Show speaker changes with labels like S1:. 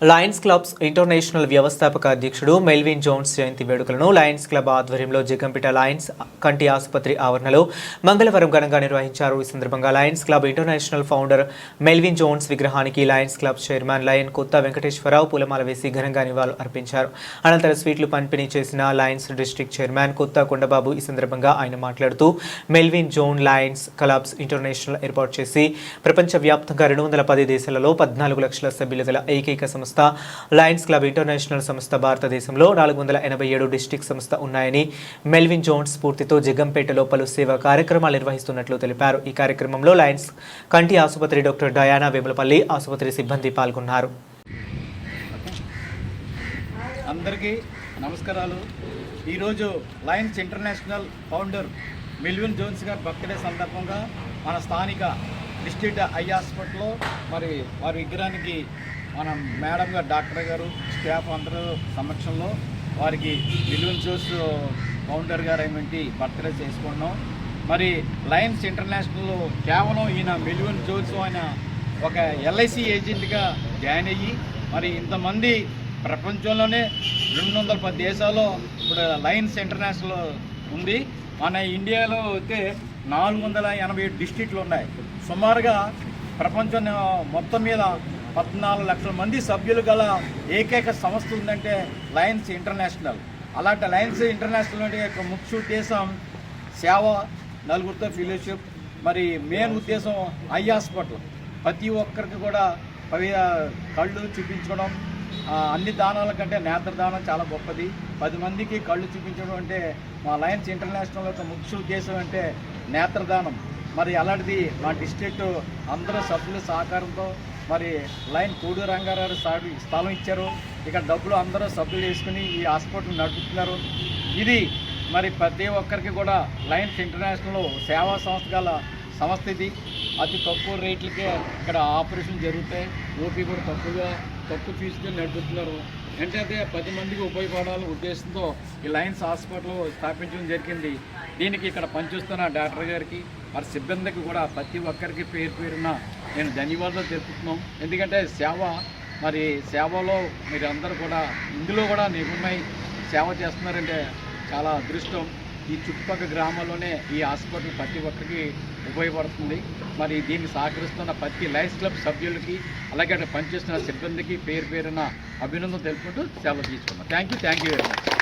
S1: Lions clubs international వ్యవస్థాపక అధ్యక్షుడు Melvin Jones జయంతి వేడుకలను లయన్స్ క్లబ్ ఆధ్వర్యంలో జగంపేట లయన్స్ కంటి ఆసుపత్రి ఆవరణలో మంగళవారం ఘనంగా నిర్వహించారు. ఈ సందర్భంగా lions club international founder Melvin Jones విగ్రహానికి lions club chairman lion Kotha Venkateswara Rao పూలమాల వేసి ఘనంగా నివాళులు అర్పించారు. అనంతరం స్వీట్లు పంపిణీ చేసిన లయన్స్ డిస్ట్రిక్ట్ చైర్మన్ కొత్త కొండబాబు. ఈ సందర్భంగా ఆయన మాట్లాడుతూ Melvin zone Lions clubs international ఏర్పాటు చేసి ప్రపంచవ్యాప్తంగా 210 దేశాలలో 14 లక్షల సభ్యులు గల ఏకైక సంస్థ లయన్స్ క్లబ్ ఇంటర్నేషనల్ సంస్థ. భారతదేశంలో 487 డిస్ట్రిక్ట్ సంస్థ ఉన్నాయని, మెల్విన్ జోన్స్ స్ఫూర్తితో జగంపేటలో పలు సేవా కార్యక్రమాలు నిర్వహిస్తున్నట్లు తెలిపారు. ఈ కార్యక్రమంలో లయన్స్ కంటి ఆసుపత్రి డాక్టర్ డయానా వేములపల్లి ఆసుపత్రి సిబ్బంది పాల్గొన్నారు.
S2: అందరికీ నమస్కారాలు. ఈరోజు lions international founder Melvin Jones గారి బర్త్డే సందర్భంగా మన స్థానిక డిస్ట్రిక్ట్ ఐ హాస్పిటల్లో మరి వారి విగ్రహానికి మన మేడం గారు, డాక్టర్ గారు, స్టాఫ్ అందరూ సమక్షంలో వారికి మెల్విన్ జోన్స్ ఫౌండర్ గారు అయినటువంటి బర్త్డే చేసుకున్నాం. మరి లయన్స్ ఇంటర్నేషనల్ కేవలం ఈయన మెల్విన్ జోన్స్ ఆయన ఒక ఎల్ఐసి ఏజెంట్గా జాయిన్ అయ్యి మరి ఇంతమంది ప్రపంచంలోనే 210 దేశాల్లో ఇప్పుడు లయన్స్ ఇంటర్నేషనల్ ఉంది. మన ఇండియాలో అయితే 487 డిస్ట్రిక్ట్లు ఉన్నాయి. సుమారుగా ప్రపంచం మొత్తం మీద 14 లక్షల మంది సభ్యులు గల ఏకైక సంస్థ ఉందంటే లయన్స్ ఇంటర్నేషనల్. అలాంటి లయన్స్ ఇంటర్నేషనల్ యొక్క ముఖ్య ఉద్దేశం సేవ, నలుగురితో ఫెలోషిప్. మరి మెయిన్ ఉద్దేశం ఐ హాస్పిటల్. ప్రతి ఒక్కరికి కూడా కళ్ళు చూపించడం, అన్ని దానాల కంటే నేత్రదానం చాలా గొప్పది. 10 మందికి కళ్ళు చూపించడం అంటే మా లయన్స్ ఇంటర్నేషనల్ యొక్క ముఖ్య ఉద్దేశం అంటే నేత్రదానం. మరి అలాంటిది మా డిస్ట్రిక్ట్ అందరూ సభ్యుల సహకారంతో మరి లయన్ కోడు రంగారావు స్థలం ఇచ్చారు. ఇక్కడ డబ్బులు అందరూ సభ్యులు వేసుకుని ఈ హాస్పిటల్ నడుపుతున్నారు. ఇది మరి ప్రతి ఒక్కరికి కూడా లయన్స్ ఇంటర్నేషనల్ సేవా సంస్థ గల సంస్థ. ఇది అతి తక్కువ రేట్లకే ఇక్కడ ఆపరేషన్ జరుగుతాయి. ఓపీ కూడా తక్కువ ఫీజుతో నడుపుతున్నారు. ఏంటంటే 10 మందికి ఉపయోగపడాలనే ఉద్దేశంతో ఈ లయన్స్ హాస్పిటల్ స్థాపించడం జరిగింది. దీనికి ఇక్కడ పనిచేస్తున్న డాక్టర్ గారికి, వారి సిబ్బందికి కూడా ప్రతి ఒక్కరికి పేరున నేను ధన్యవాదాలు తెలుపుతున్నాం. ఎందుకంటే మరి సేవలో మీరు అందరూ కూడా ఇందులో కూడా నిపుణమై సేవ చేస్తున్నారంటే చాలా అదృష్టం. ఈ చుట్టుపక్కల గ్రామాల్లోనే ఈ హాస్పిటల్ ప్రతి ఒక్కరికి ఉపయోగపడుతుంది. మరి దీన్ని సహకరిస్తున్న ప్రతి లయన్స్ క్లబ్ సభ్యులకి, అలాగే పనిచేస్తున్న సిబ్బందికి పేరున అభినందన తెలుపుకుంటూ సెలవు తీసుకున్నాం. Thank you very much.